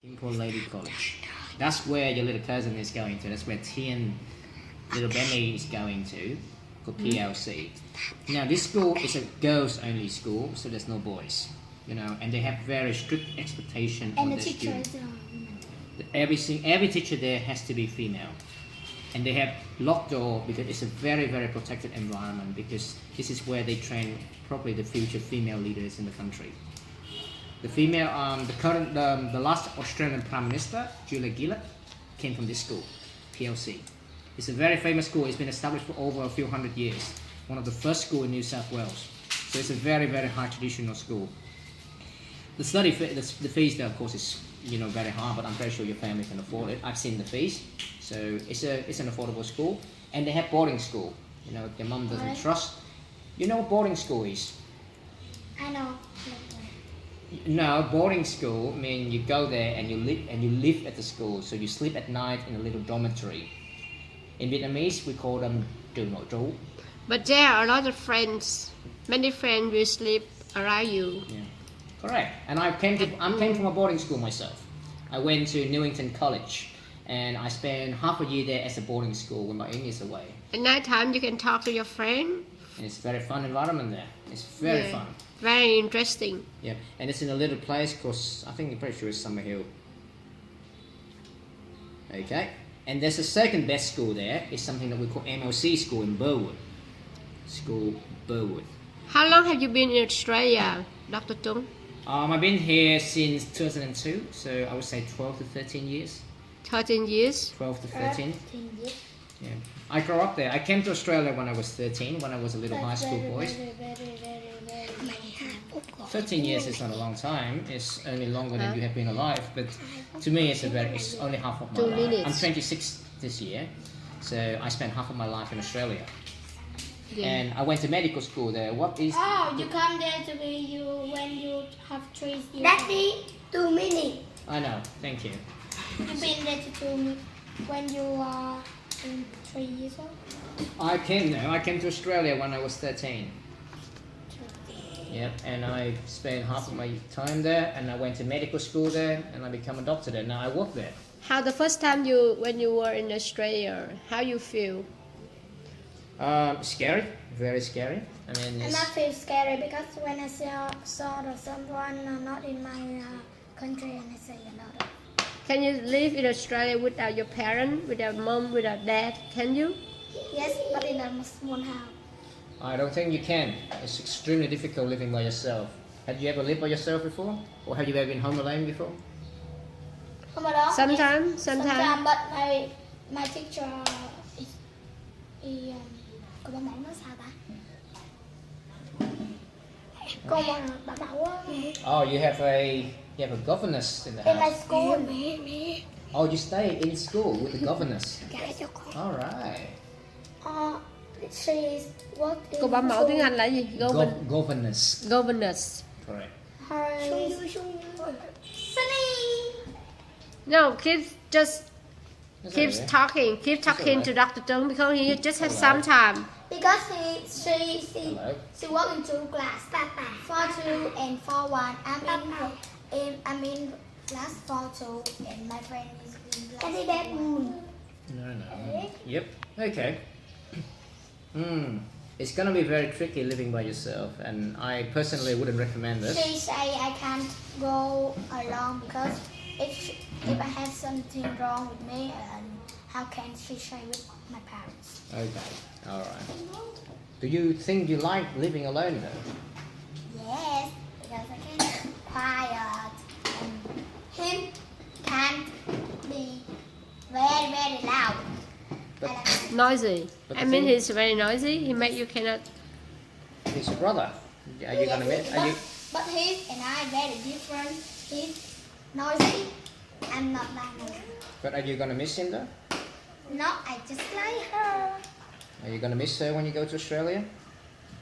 Simple Lady College. That's where your little cousin is going to. That's where Tien, little Benny is going to, for PLC. Now this school is a girls-only school, so there's no boys, you know, and they have very strict expectation on And the their teacher students. is Every teacher there has to be female, and they have locked door because it's a very protected environment, because this is where they train probably the future female leaders in the country. The female, the last Australian Prime Minister, Julia Gillard, came from this school, PLC. It's a very famous school. It's been established for over a few hundred years. One of the first school in New South Wales. So it's a very high traditional school. The the fees there, of course, is very high, but I'm very sure your family can afford it. I've seen the fees, so it's an affordable school, and they have boarding school. You know, if your mum doesn't trust. You know what boarding school is? I know. No, boarding school means you go there and you live at the school. So you sleep at night in a little dormitory. In Vietnamese, we call them trường nội trú. But there are a lot of friends. Many friends will sleep around you. Yeah, correct. And I came from a boarding school myself. I went to Newington College, and I spent half a year there as a boarding school when my English is away. At night time, you can talk to your friend. And it's a very fun environment there. It's very fun. Very interesting. Yeah, and it's in a little place called, I'm pretty sure it's Summerhill. Okay, and there's a second best school there. It's something that we call MLC school in Burwood. School Burwood. How long have you been in Australia, Dr. Tuấn? I've been here since 2002, so I would say 12 to 13 years. 13 years? 12 to 13. 13 years. Yeah. I grew up there. I came to Australia when I was 13, when I was a little high school boy. 13 years is not a long time. It's only longer than you have been alive. But to me, it's only half of my life. I'm 26 this year, so I spent half of my life in Australia. Yeah. And I went to medical school there. What is? Oh, you come there to be you when you have 3 years. Daddy, 2 minutes. I know. Thank you. You've been there to 2 minutes when you are 3 years old. I came to Australia when I was 13. Yeah, and I spent half of my time there, and I went to medical school there, and I became a doctor there. Now I work there. How the first time when you were in Australia, how you feel? Scary, very scary. I mean, I not feel scary because when I saw someone not in my country, and I say a lot of. Can you live in Australia without your parents, without mom, without dad? Can you? Yes, but in a small house. I don't think you can. It's extremely difficult living by yourself. Have you ever lived by yourself before? Or have you ever been home alone before? Sometimes. But my teacher is cô bảo mẫu nói sao ta? Cô bảo mẫu á. Oh, you have a governess in the In my house. school. Oh, you stay in school with the governess. Dạ cho con. All right. She's working. Cô bảo mẫu tiếng Anh là gì? Governess. Governess. Correct. Sunny. No, keep okay. talking. Keep talking to Dr. Tuấn because he just has some time. Because she works in 2 class, 4-2 and 4-1. I'm in class 4-2 and my friend is in class 4-1. No. Yep. Okay. It's gonna be very tricky living by yourself, and I personally wouldn't recommend this. She say I can't go alone because if I have something wrong with me, how can she share with my parents? Okay. All right. Do you think you like living alone though? Yes, because I can be quiet and him can't be very loud. But Noisy. But I the mean, thing- he's very noisy. He make you cannot. he's your brother. Are you gonna miss? But he and I very different. He's noisy. I'm not that noisy. But are you gonna miss him though? No, I just like her. Are you gonna miss her when you go to Australia?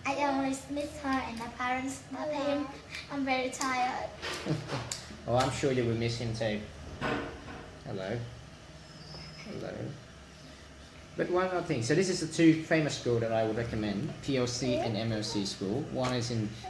I always miss her and my parents, not him. I'm very tired. Oh, I'm sure you will miss him too. Hello. But one other thing. So this is the 2 famous schools that I would recommend: PLC and MLC school. One is in